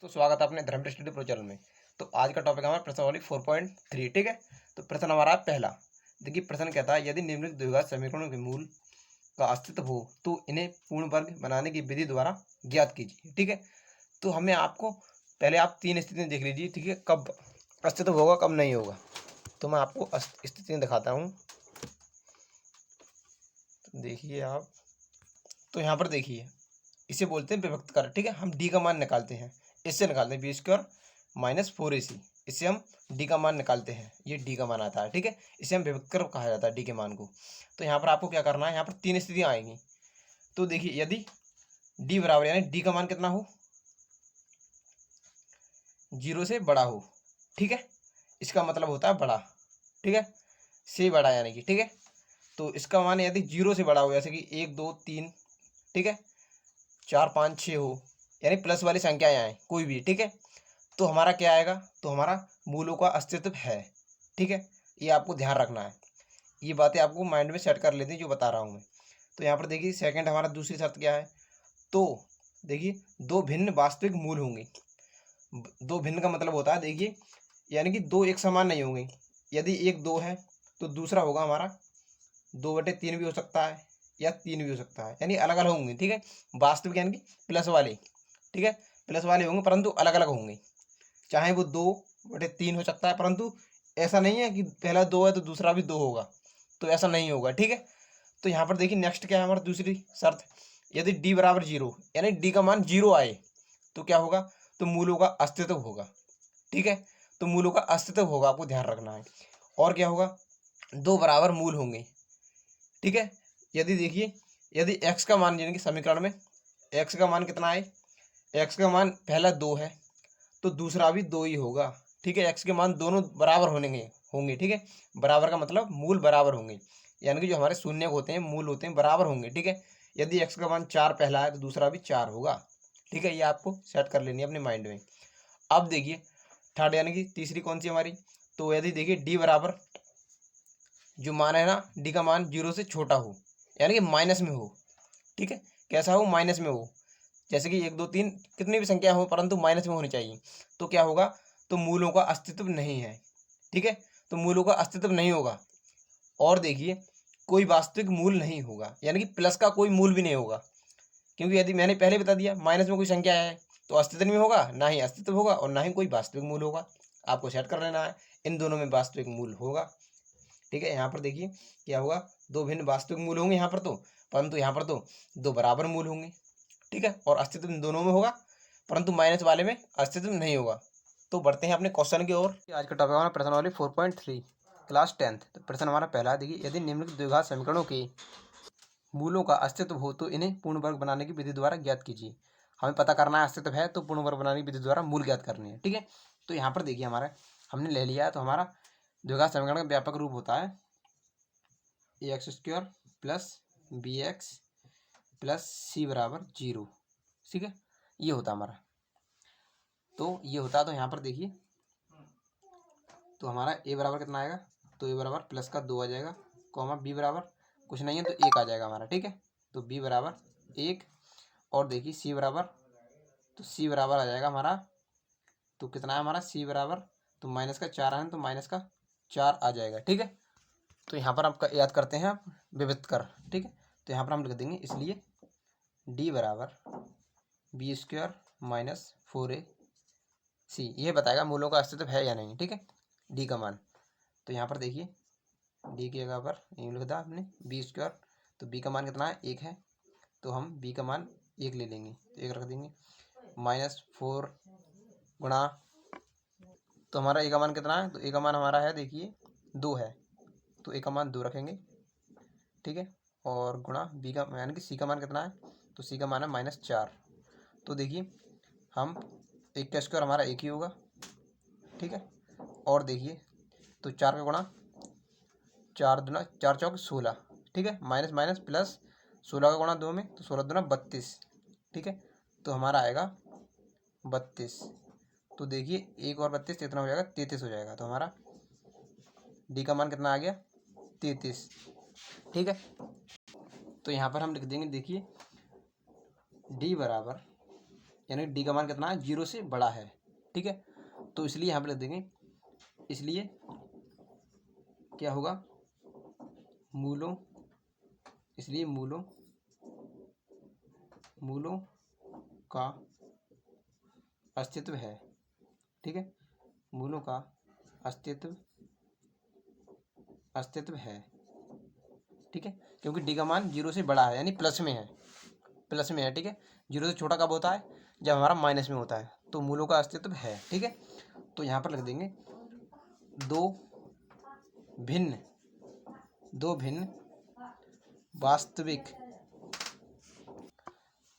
तो स्वागत है अपने धर्म स्टडी प्रो चैनल में। तो आज का टॉपिक हमारा प्रश्नावली 4.3। ठीक है, तो प्रश्न हमारा पहला। देखिए प्रश्न कहता है यदि निम्नलिखित द्विघात समीकरणों के मूल का अस्तित्व हो तो इन्हें पूर्ण वर्ग बनाने की विधि द्वारा ज्ञात कीजिए। ठीक है, तो हमें आपको पहले आप तीन स्थितियाँ देख लीजिए। ठीक है, कब अस्तित्व होगा कब नहीं होगा। तो मैं आपको स्थितियाँ दिखाता हूँ, देखिए आप। तो यहाँ पर देखिए, इसे बोलते हैं विभक्त कर। ठीक है, हम डी का मान निकालते हैं, इससे निकालते हैं बी स्क्वायर माइनस 4ac। इससे हम डी का मान निकालते हैं, ये डी का मान आता है। ठीक है, इसे हम विभक्त कर कहा जाता है डी के मान को। तो यहाँ पर आपको क्या करना है, यहाँ पर तीन स्थितियाँ आएंगी। तो देखिए यदि डी बराबर यानी डी का मान कितना हो, 0 से बड़ा हो। ठीक है, इसका मतलब होता है बड़ा। ठीक है, से बड़ा यानी कि। ठीक है, तो इसका मान यदि 0 से बड़ा हो, जैसे कि 1 2 3, ठीक है, 4 5 6 हो, यानी प्लस वाली संख्याएं आए कोई भी। ठीक है, तो हमारा क्या आएगा, तो हमारा मूलों का अस्तित्व है। ठीक है, ये आपको ध्यान रखना है, ये बातें आपको माइंड में सेट कर लेती हैं जो बता रहा हूँ मैं। तो यहाँ पर देखिए सेकंड हमारा दूसरी शर्त क्या है, तो देखिए दो भिन्न वास्तविक मूल होंगे। दो भिन्न का मतलब होता है, देखिए यानी कि दो एक समान नहीं होंगे। यदि एक 2 है तो दूसरा होगा हमारा 2/3 भी हो सकता है या 3 भी हो सकता है, यानी अलग अलग होंगे। ठीक है, वास्तविक यानी कि प्लस वाले। ठीक है, प्लस वाले होंगे परंतु अलग अलग होंगे। चाहे वो 2/3 हो सकता है, परंतु ऐसा नहीं है कि पहला 2 है तो दूसरा भी 2 होगा, तो ऐसा नहीं होगा। ठीक है, तो यहाँ पर देखिए नेक्स्ट क्या है हमारा दूसरी शर्त, यदि डी बराबर 0 यानी डी का मान 0 आए तो क्या होगा, तो मूलों का अस्तित्व होगा। ठीक है, तो मूलों का अस्तित्व होगा, आपको ध्यान रखना है। और क्या होगा, दो बराबर मूल होंगे। ठीक है, यदि देखिए यदि x का मान यानी कि समीकरण में x का मान कितना है, x का मान पहला 2 है तो दूसरा भी 2 ही होगा। ठीक है, x के मान दोनों बराबर होंगे। ठीक है, बराबर का मतलब मूल बराबर होंगे, यानी कि जो हमारे शून्य होते हैं मूल होते हैं बराबर होंगे। ठीक है, यदि x का मान 4 पहला है तो दूसरा भी 4 होगा। ठीक है, ये आपको सेट कर लेनी है अपने माइंड में। अब देखिए थर्ड यानी कि तीसरी कौन सी हमारी, तो यदि देखिए डी बराबर जो मान है ना, डी का मान 0 से छोटा हो, यानी कि माइनस में हो। ठीक है, कैसा हो, माइनस में हो। जैसे कि 1 2 3 कितनी भी संख्या हो परंतु माइनस में होनी चाहिए। तो क्या होगा, तो मूलों का अस्तित्व नहीं है। ठीक है, तो मूलों का अस्तित्व नहीं होगा। और देखिए कोई वास्तविक मूल नहीं होगा, यानी कि प्लस का कोई मूल भी नहीं होगा, क्योंकि यदि मैंने पहले बता दिया माइनस में कोई संख्या है तो अस्तित्व नहीं होगा, ना ही अस्तित्व होगा और ना ही कोई वास्तविक मूल होगा। आपको सेट कर लेना है, इन दोनों में वास्तविक मूल होगा। ठीक है, यहाँ पर देखिए क्या होगा, दो भिन्न वास्तविक मूल होंगे यहाँ पर तो, परंतु यहाँ पर तो दो बराबर मूल होंगे। ठीक है, और अस्तित्व इन दोनों में होगा परंतु माइनस वाले में अस्तित्व नहीं होगा। तो बढ़ते हैं अपने क्वेश्चन की ओर। आज का टॉपिक हमारा प्रश्नावली 4.3 क्लास 10th। तो प्रश्न हमारा पहला देखिए यदि निम्नलिखित द्विघात समीकरणों के मूलों का अस्तित्व हो तो इन्हें पूर्ण वर्ग बनाने की विधि द्वारा ज्ञात कीजिए। हमें पता करना है अस्तित्व है तो पूर्ण वर्ग बनाने की विधि द्वारा मूल ज्ञात करने हैं। ठीक है, तो यहाँ पर देखिए हमारा हमने ले लिया है, तो हमारा द्विघात समीकरण का व्यापक रूप होता है ax² plus bx plus c बराबर 0। ठीक है, ये होता हमारा, तो ये होता। तो यहाँ पर देखिए तो हमारा a बराबर कितना आएगा, तो a बराबर प्लस का 2 आ जाएगा, कॉमा b बराबर कुछ नहीं है तो 1 आ जाएगा हमारा। ठीक है, तो b बराबर 1, और देखिए c बराबर, तो c बराबर आ जाएगा हमारा, तो कितना है हमारा c बराबर, तो माइनस का 4 है तो माइनस का 4 आ जाएगा। ठीक है, तो यहाँ पर आपका याद करते हैं आप विभक्त कर। ठीक है, तो यहाँ पर हम लिख देंगे इसलिए d बराबर b² माइनस 4ac, ये बताएगा मूलों का अस्तित्व है या नहीं। ठीक है, d का मान, तो यहाँ पर देखिए d की जगह पर यूँ लिख दिया आपने b², तो b का मान कितना है 1 है, तो हम b का मान 1 ले लेंगे, तो 1 रख देंगे, माइनस 4 गुणा, तो हमारा a का मान कितना है, तो a का मान हमारा है देखिए 2 है, तो a का मान 2 रखेंगे। ठीक है, और गुणा b का यानी कि c का मान कितना है, तो c का मान है -4। तो देखिए हम 1 का स्क्वायर हमारा 1 ही होगा। ठीक है, और देखिए तो 4 का गुणा, 4 दूना 4 चौक 16। ठीक है, माइनस माइनस प्लस, 16 का गुणा 2 में तो 16 दूना 32। ठीक है, तो हमारा आएगा 32। तो देखिए 1 और 32 कितना हो जाएगा, 33 हो जाएगा। तो हमारा डी का मान कितना आ गया, 33। ठीक है, तो यहाँ पर हम लिख देंगे देखिए डी बराबर यानी डी का मान कितना है, 0 से बड़ा है। ठीक है, तो इसलिए यहाँ पर लिख देंगे, इसलिए क्या होगा, मूलों, इसलिए मूलों का अस्तित्व है। ठीक है, मूलों का अस्तित्व है। ठीक है, क्योंकि डी का मान 0 से बड़ा है, यानी प्लस में है, ठीक है। 0 से छोटा कब होता है, जब हमारा माइनस में होता है। तो मूलों का अस्तित्व है। ठीक है, तो यहाँ पर लिख देंगे दो भिन्न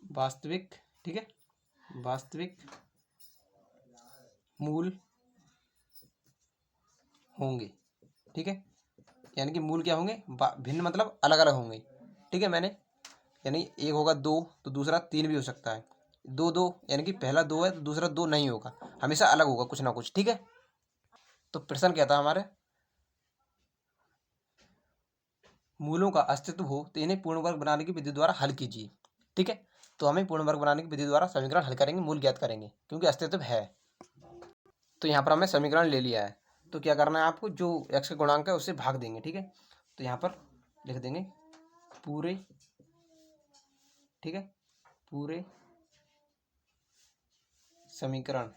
वास्तविक, ठीक है, वास्तविक मूल होंगे। ठीक है, यानी कि मूल क्या होंगे, भिन्न मतलब अलग अलग होंगे। ठीक है, यानी एक होगा 2 तो दूसरा 3 भी हो सकता है। 2 2 यानी कि पहला 2 है तो दूसरा 2 नहीं होगा, हमेशा अलग होगा कुछ ना कुछ। ठीक है, तो प्रश्न क्या था हमारे, मूलों का अस्तित्व हो तो इन्हें पूर्ण वर्ग बनाने की विधि द्वारा हल कीजिए। ठीक है, तो हमें पूर्ण वर्ग बनाने की विधि द्वारा समीकरण हल करेंगे, मूल ज्ञात करेंगे, क्योंकि अस्तित्व है। तो यहाँ पर हमें समीकरण ले लिया है, तो क्या करना है आपको, जो x का गुणांक है उससे भाग देंगे। ठीक है, तो यहाँ पर लिख देंगे पूरे, ठीक है, पूरे समीकरण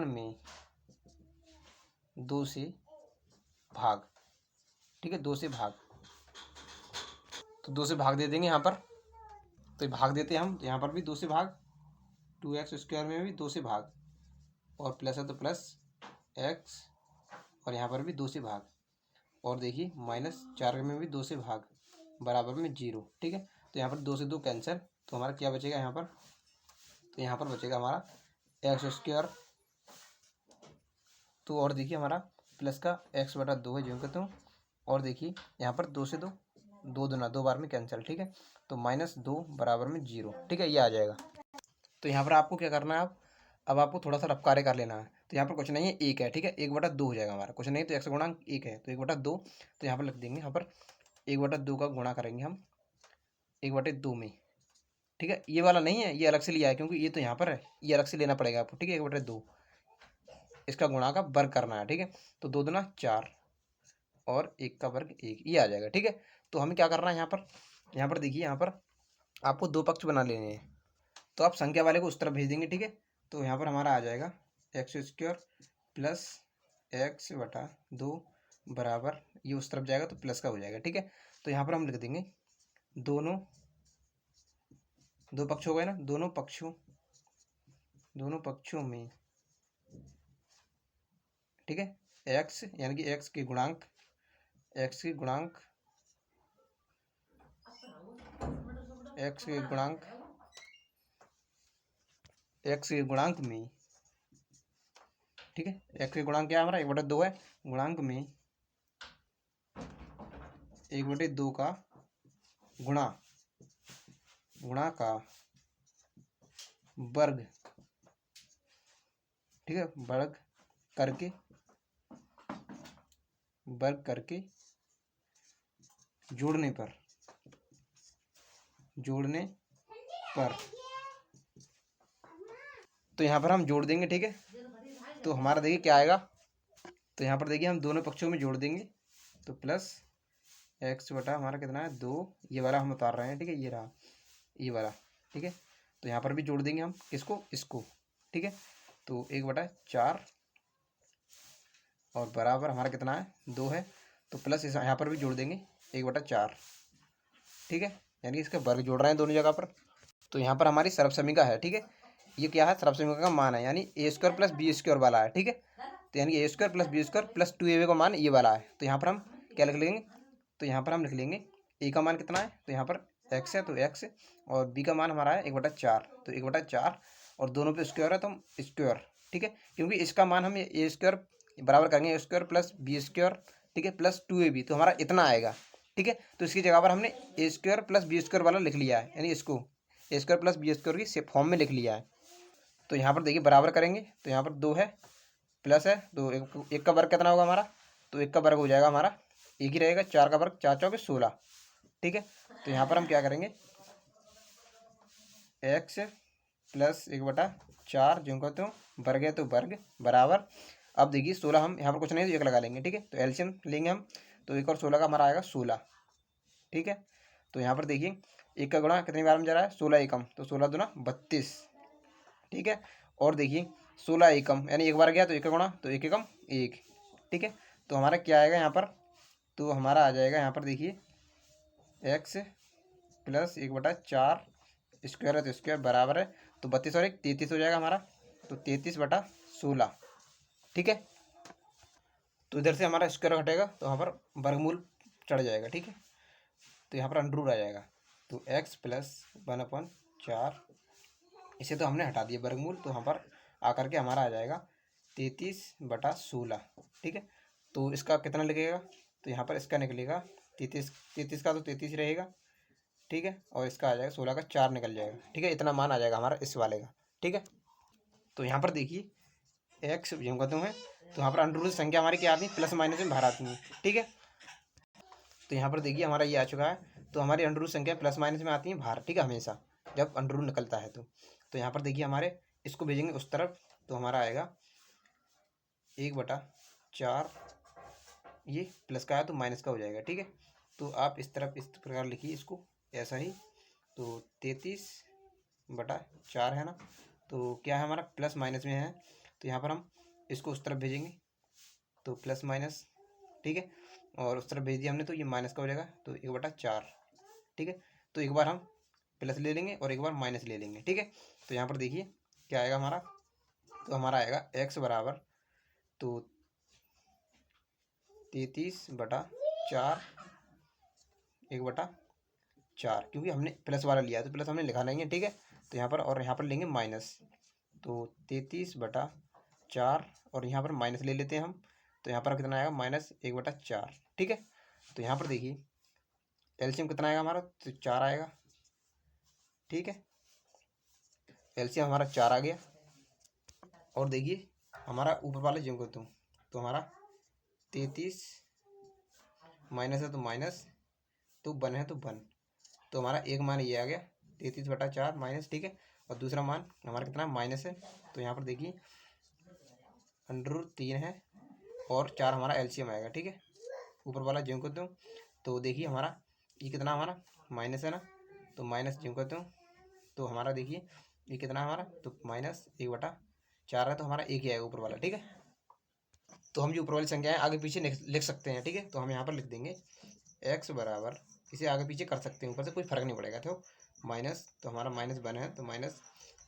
में 2 से भाग। ठीक है, 2 से भाग, तो 2 से भाग दे देंगे यहाँ पर, तो भाग देते हैं हम, तो यहाँ पर भी 2 से भाग, 2x² में भी 2 से भाग, और प्लस है तो प्लस x, और यहाँ पर भी 2 से भाग, और देखिए -4 में भी 2 से भाग, बराबर में 0। ठीक है, तो यहाँ पर 2 से 2 कैंसिल, तो हमारा क्या बचेगा यहाँ पर, तो यहाँ पर बचेगा हमारा x²। तो और देखिए हमारा प्लस का x/2 है जो कहते हूँ, और देखिए यहाँ पर 2 से 2 2 दूना 2 बार में कैंसिल। ठीक है, तो -2 बराबर में 0। ठीक है, ये आ जाएगा। तो यहाँ पर आपको क्या करना है, अब आपको थोड़ा सा रफ कार्य कर लेना है। तो यहाँ पर कुछ नहीं है, 1 है। ठीक है, 1/2 हो जाएगा हमारा, कुछ नहीं तो x गुणांक 1 है, तो 1/2। तो यहाँ पर लिख देंगे, यहाँ पर 1/2 का गुणा करेंगे हम 1/2 में। ठीक है, ये वाला नहीं है, ये अलग से लिया है, क्योंकि ये तो यहाँ पर है, ये अलग से लेना पड़ेगा आपको। ठीक है, 1/2 इसका गुणा का वर्ग करना है। ठीक है, तो 2 दूना 4 और 1 का वर्ग 1, ये आ जाएगा। ठीक है, तो हमें क्या करना है यहाँ पर देखिए, यहाँ पर आपको 2 पक्ष बना लेने हैं, तो आप संख्या वाले को उस तरफ भेज देंगे। ठीक है, तो यहाँ पर हमारा आ जाएगा x² प्लस x/2 बराबर, ये उस तरफ जाएगा तो प्लस का हो जाएगा। ठीक है, तो यहाँ पर हम लिख देंगे दोनों, 2 पक्ष हो गए ना, दोनों पक्षों में, ठीक है, x यानी कि x के गुणांक में, ठीक है, x के गुणांक क्या है हमारा, 1/2 है, गुणांक में 1/2 का गुणा का वर्ग। ठीक है, वर्ग करके जोड़ने पर तो यहाँ पर हम जोड़ देंगे। ठीक है, तो हमारा देखिए क्या आएगा, तो यहाँ पर देखिए हम दोनों पक्षों में जोड़ देंगे, तो प्लस x बटा हमारा कितना है 2, ये वाला हम उतार रहे हैं। ठीक है, ये रहा ये वाला। ठीक है, तो यहाँ पर भी जोड़ देंगे हम किसको, इसको। ठीक है, तो 1/4 और बराबर हमारा कितना है 2 है, तो प्लस इस यहाँ पर भी जोड़ देंगे 1/4। ठीक है, यानी इसका वर्ग जोड़ रहे हैं दोनों जगह पर। तो यहाँ पर हमारी सर्वसमीका है। ठीक है, ये क्या है, सर्वसमीका का मान है, यानी a² प्लस b² वाला है। ठीक है, तो यानी a² plus b² plus 2ab का मान ये वाला है। तो यहाँ पर हम क्या लिख लेंगे, तो यहाँ पर हम लिख लेंगे a का मान कितना है, तो यहाँ पर x है तो x, और b का मान हमारा है 1/4, तो 1/4, और दोनों पे स्क्वायर है तो हम स्क्वायर। ठीक है, क्योंकि इसका मान हम a² बराबर करेंगे a² प्लस b², ठीक है, प्लस 2ab, तो हमारा इतना आएगा। ठीक है, तो इसकी जगह पर हमने a² प्लस b² वाला लिख लिया है, यानी इसको a² प्लस b² की फॉर्म में लिख लिया है। तो यहाँ पर देखिए बराबर करेंगे, तो यहाँ पर 2 है, प्लस है, तो एक का वर्ग कितना होगा हमारा, तो 1 का वर्ग हो जाएगा हमारा 1 ही रहेगा, 4 का वर्ग 4 × 4 = 16। ठीक है, तो यहाँ पर हम क्या करेंगे, एक्स प्लस 1/4 जो कहते हो वर्ग है तो वर्ग बराबर। अब देखिए 16 हम यहाँ पर कुछ नहीं तो 1 लगा लेंगे, ठीक है। तो एलसीएम लेंगे हम, तो 1 और 16 का हमारा आएगा 16, ठीक है। तो यहाँ पर देखिए 1 का गुणा कितनी बार में जा रहा है, 16 एकम, तो 16 दूना 32, ठीक है। और देखिए 16 एकम यानी 1 बार गया तो 1 का गुणा, तो 1 एकम 1, ठीक है। तो हमारा क्या आएगा यहाँ पर, तो हमारा आ जाएगा यहाँ पर देखिए एक्स प्लस 1/4 स्क्वायर है तो स्क्वायर बराबर है, तो 32 और 1 33 हो जाएगा हमारा, तो 33/16, ठीक है। तो इधर से हमारा स्क्वायर घटेगा तो यहाँ पर वर्गमूल चढ़ जाएगा, ठीक है। तो यहाँ पर अंडर आ जाएगा, तो एक्स प्लस 1/4, इसे तो हमने हटा दिया वर्गमूल, तो यहाँ पर आकर के हमारा आ जाएगा 33/16, ठीक है। तो इसका कितना लिखेगा, तो यहाँ पर इसका निकलेगा 33 का तो 33 रहेगा, ठीक है। और इसका आ जाएगा 16 का 4 निकल जाएगा, ठीक है। इतना मान आ जाएगा हमारा इस वाले का, ठीक है। तो यहाँ पर देखिए एक्स जो कहते हैं, तो यहाँ पर अंडर संख्या हमारी क्या आती है, प्लस माइनस में बाहर आती है, ठीक है। तो यहाँ पर देखिए हमारा ये आ चुका है, तो हमारी अंडर संख्या प्लस माइनस में आती है बाहर, ठीक है, हमेशा जब अंडर निकलता है तो यहाँ पर देखिए हमारे इसको भेजेंगे उस तरफ, तो हमारा आएगा 1/4, ये प्लस का है तो माइनस का हो जाएगा, ठीक है। तो आप इस तरफ इस प्रकार लिखिए इसको ऐसा ही, तो 33/4 है ना, तो क्या है हमारा प्लस माइनस में है, तो यहाँ पर हम इसको उस तरफ भेजेंगे, तो प्लस माइनस, ठीक है। और उस तरफ भेज दिया हमने तो ये माइनस का हो जाएगा, तो 1/4, ठीक है। तो एक बार हम प्लस ले लेंगे और एक बार माइनस ले लेंगे, ठीक है। तो यहाँ पर देखिए क्या आएगा हमारा, तो हमारा आएगा एक्स बराबर, तो 33/4 1/4, क्योंकि हमने प्लस वाला लिया है तो प्लस हमने लिखा नहीं है, ठीक है। तो यहाँ पर और यहाँ पर लेंगे माइनस, तो 33/4 और यहाँ पर माइनस ले लेते हैं हम, तो यहाँ पर कितना आएगा -1/4, ठीक है। तो यहाँ पर देखिए एलसीएम कितना आएगा हमारा, तो 4 आएगा, ठीक है। एलसीएम हमारा 4 आ गया। और देखिए हमारा ऊपर वाले जो को तो हमारा 33 माइनस है तो माइनस, तो 1 है तो 1, तो हमारा एक मान ये आ गया 33/4 माइनस, ठीक है। और दूसरा मान हमारा कितना माइनस है, तो यहाँ पर देखिए √3 है और 4 हमारा एलसीएम आएगा, ठीक है। ऊपर वाला जो को तो देखिए हमारा ये कितना हमारा माइनस है ना, तो माइनस जो कहते हो, तो हमारा देखिए ये कितना हमारा, तो -1/4 है, तो हमारा एक ही आएगा ऊपर वाला, ठीक है। तो हम जो ऊपर वाली संख्या है आगे पीछे लिख सकते हैं, ठीक है। तो हम यहाँ पर लिख देंगे एक्स बराबर, इसे आगे पीछे कर सकते हैं ऊपर से, कोई फर्क नहीं पड़ेगा। तो माइनस, तो हमारा -1 है तो माइनस,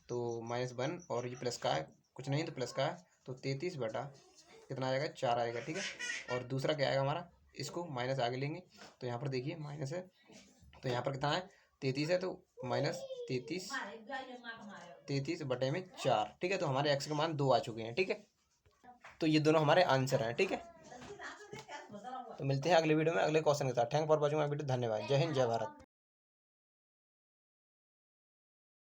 तो -1 और ये प्लस का है, कुछ नहीं तो प्लस का है, तो 33 बटा कितना आएगा 4 आएगा, ठीक है। और दूसरा क्या आएगा हमारा, इसको माइनस आगे लेंगे, तो यहाँ पर देखिए माइनस है, तो यहाँ पर कितना है 33 है, तो -33 बटे में 4, ठीक है। तो हमारे एक्स के मान 2 आ चुके हैं, ठीक है। तो ये दोनों हमारे आंसर हैं, ठीक है। तो मिलते हैं अगले वीडियो में अगले क्वेश्चन के साथ। Thank for watching my video, धन्यवाद, जय हिंद जय भारत।